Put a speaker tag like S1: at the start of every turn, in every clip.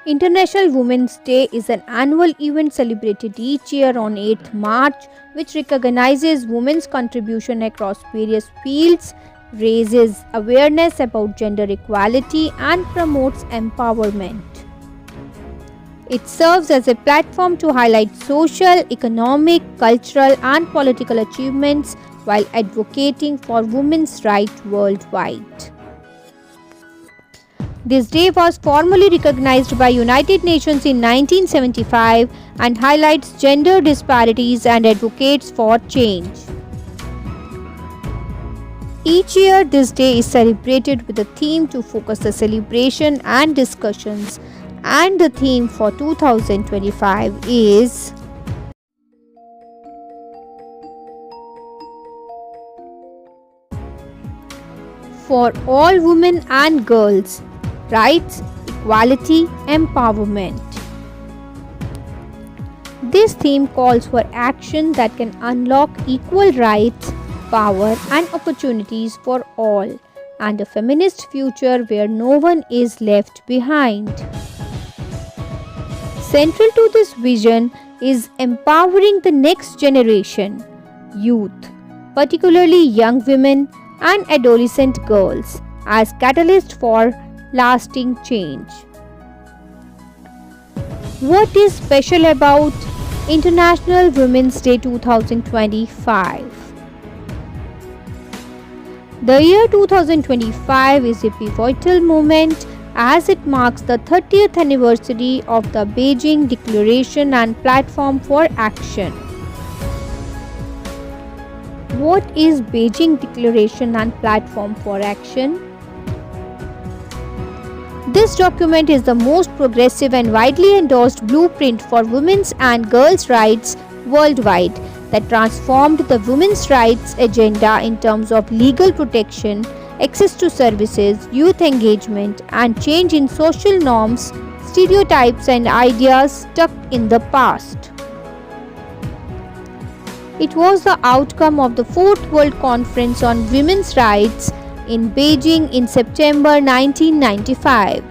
S1: International Women's Day is an annual event celebrated each year on 8th March, which recognizes women's contribution across various fields, raises awareness about gender equality, and promotes empowerment. It serves as a platform to highlight social, economic, cultural, and political achievements while advocating for women's rights worldwide. This day was formally recognized by United Nations in 1975 and highlights gender disparities and advocates for change. Each year, this day is celebrated with a theme to focus the celebration and discussions, and the theme for 2025 is For All Women and Girls, Rights, Equality, Empowerment. This theme calls for action that can unlock equal rights, power, and opportunities for all, and a feminist future where no one is left behind. Central to this vision is empowering the next generation, youth, particularly young women and adolescent girls, as catalysts for lasting change. What is special about International Women's Day 2025? The year 2025 is a pivotal moment as it marks the 30th anniversary of the Beijing Declaration and Platform for Action. What is Beijing Declaration and Platform for Action? This document is the most progressive and widely endorsed blueprint for women's and girls' rights worldwide that transformed the women's rights agenda in terms of legal protection, access to services, youth engagement, and change in social norms, stereotypes, and ideas stuck in the past. It was the outcome of the Fourth World Conference on Women's Rights in Beijing in September 1995.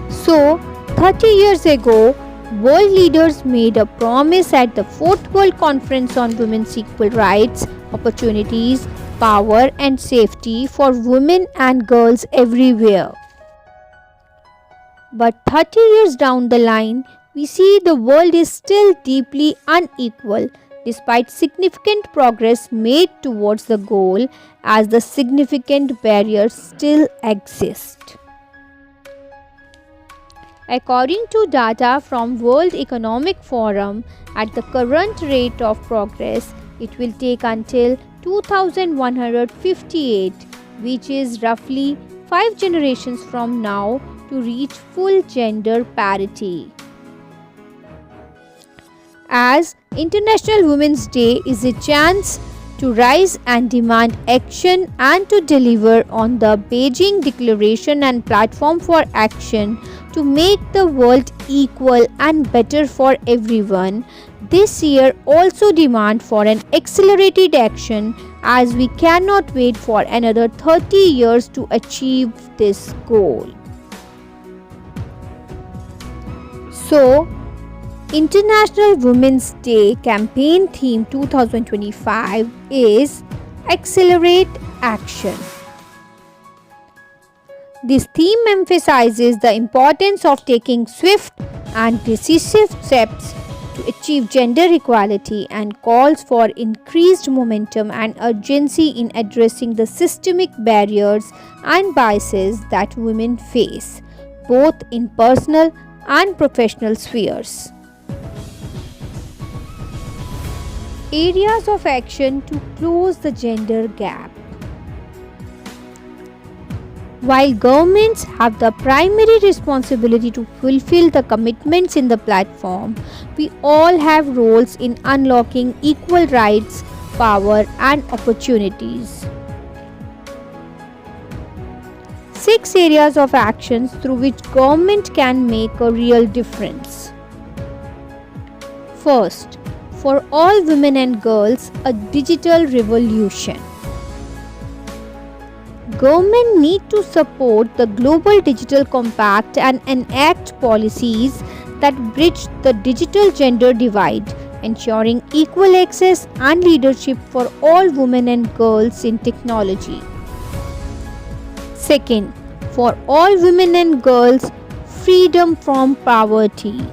S1: So, 30 years ago, world leaders made a promise at the Fourth World Conference on Women's Equal Rights, Opportunities, Power and Safety for women and girls everywhere. But 30 years down the line, we see the world is still deeply unequal despite significant progress made towards the goal, as the significant barriers still exist. According to data from World Economic Forum, at the current rate of progress, it will take until 2158, which is roughly 5 generations from now, to reach full gender parity. As International Women's Day is a chance to rise and demand action and to deliver on the Beijing Declaration and Platform for Action to make the world equal and better for everyone, this year also demand for an accelerated action, as we cannot wait for another 30 years to achieve this goal. So, International Women's Day campaign theme 2025 is Accelerate Action. This theme emphasizes the importance of taking swift and decisive steps to achieve gender equality and calls for increased momentum and urgency in addressing the systemic barriers and biases that women face, both in personal and professional spheres. Areas of action to close the gender gap. While governments have the primary responsibility to fulfill the commitments in the platform, we all have roles in unlocking equal rights, power, and opportunities. 6 areas of actions through which government can make a real difference. First, for all women and girls, a digital revolution. Government need to support the global digital compact and enact policies that bridge the digital gender divide, ensuring equal access and leadership for all women and girls in technology. Second, for all women and girls, freedom from poverty.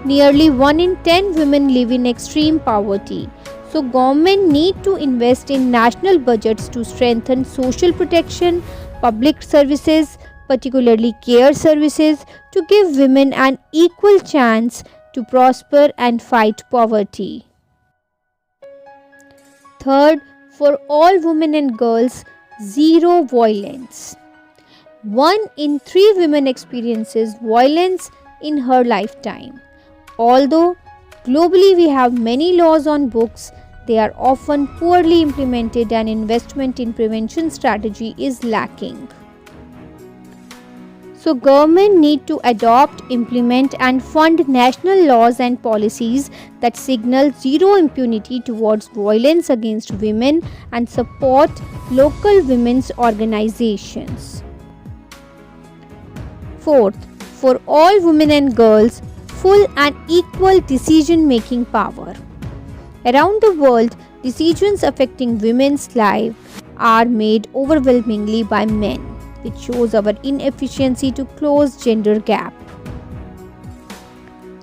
S1: Nearly 1 in 10 women live in extreme poverty. So government need to invest in national budgets to strengthen social protection, public services, particularly care services, to give women an equal chance to prosper and fight poverty. Third, for all women and girls, zero violence. 1 in 3 women experiences violence in her lifetime. Although globally we have many laws on books, they are often poorly implemented and investment in prevention strategy is lacking. So government need to adopt, implement and fund national laws and policies that signal zero impunity towards violence against women and support local women's organizations. Fourth, for all women and girls, full and equal decision-making power. Around the world, decisions affecting women's lives are made overwhelmingly by men, which shows our inefficiency to close gender gap.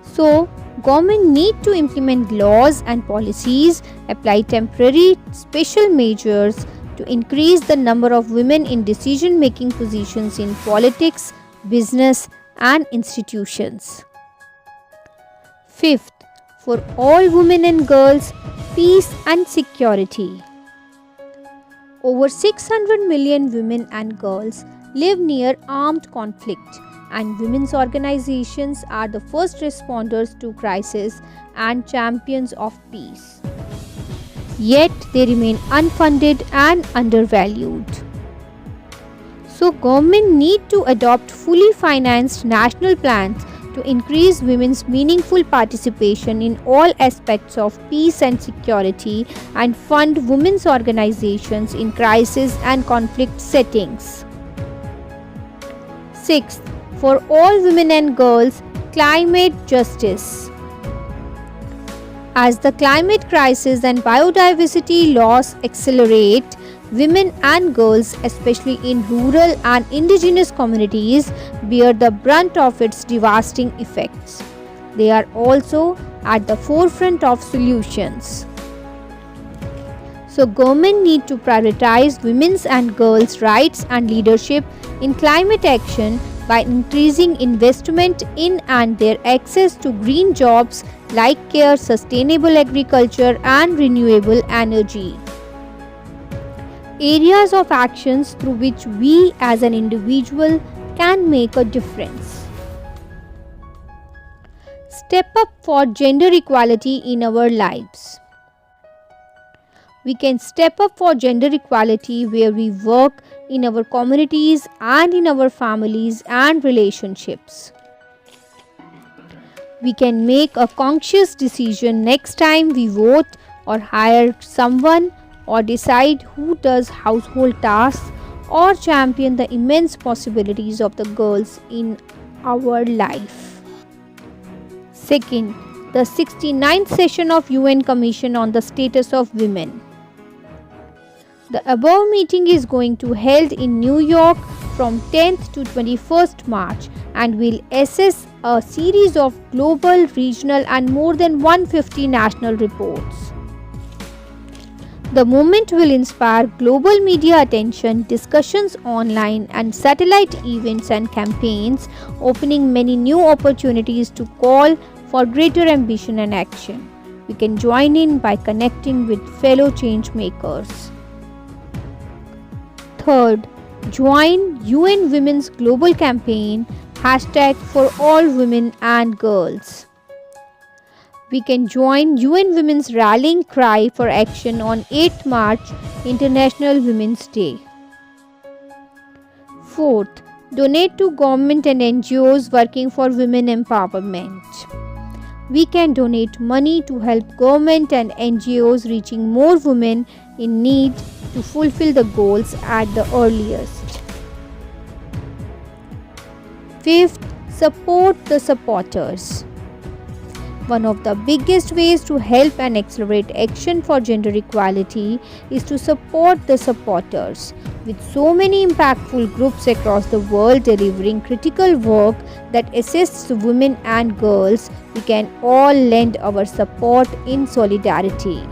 S1: So, government need to implement laws and policies, apply temporary special measures to increase the number of women in decision-making positions in politics, business and institutions. Fifth, for all women and girls, peace and security. Over 600 million women and girls live near armed conflict, and women's organizations are the first responders to crisis and champions of peace. Yet they remain unfunded and undervalued. So government need to adopt fully financed national plans to increase women's meaningful participation in all aspects of peace and security and fund women's organizations in crisis and conflict settings. Sixth, for all women and girls, climate justice. As the climate crisis and biodiversity loss accelerate, women and girls, especially in rural and indigenous communities, bear the brunt of its devastating effects. They are also at the forefront of solutions. So government need to prioritize women's and girls' rights and leadership in climate action by increasing investment in and their access to green jobs like care, sustainable agriculture and renewable energy. Areas of actions through which we as an individual can make a difference. Step up for gender equality in our lives. We can step up for gender equality where we work, in our communities and in our families and relationships. We can make a conscious decision next time we vote or hire someone or decide who does household tasks or champion the immense possibilities of the girls in our life. Second, the 69th session of UN Commission on the Status of Women. The above meeting is going to held in New York from 10th to 21st March and will assess a series of global, regional and more than 150 national reports. The movement will inspire global media attention, discussions online and satellite events and campaigns, opening many new opportunities to call for greater ambition and action. We can join in by connecting with fellow change makers. Third, join UN Women's Global Campaign #ForAllWomen and Girls. We can join UN Women's rallying cry for action on 8th March, International Women's Day. Fourth, donate to government and NGOs working for women empowerment. We can donate money to help government and NGOs reaching more women in need to fulfill the goals at the earliest. Fifth, support the supporters. One of the biggest ways to help and accelerate action for gender equality is to support the supporters. With so many impactful groups across the world delivering critical work that assists women and girls, we can all lend our support in solidarity.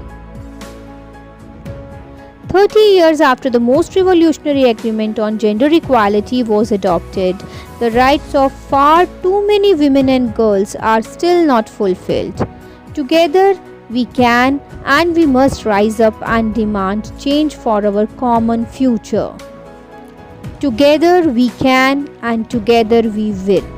S1: 30 years after the most revolutionary agreement on gender equality was adopted, the rights of far too many women and girls are still not fulfilled. Together, we can and we must rise up and demand change for our common future. Together, we can and together we will.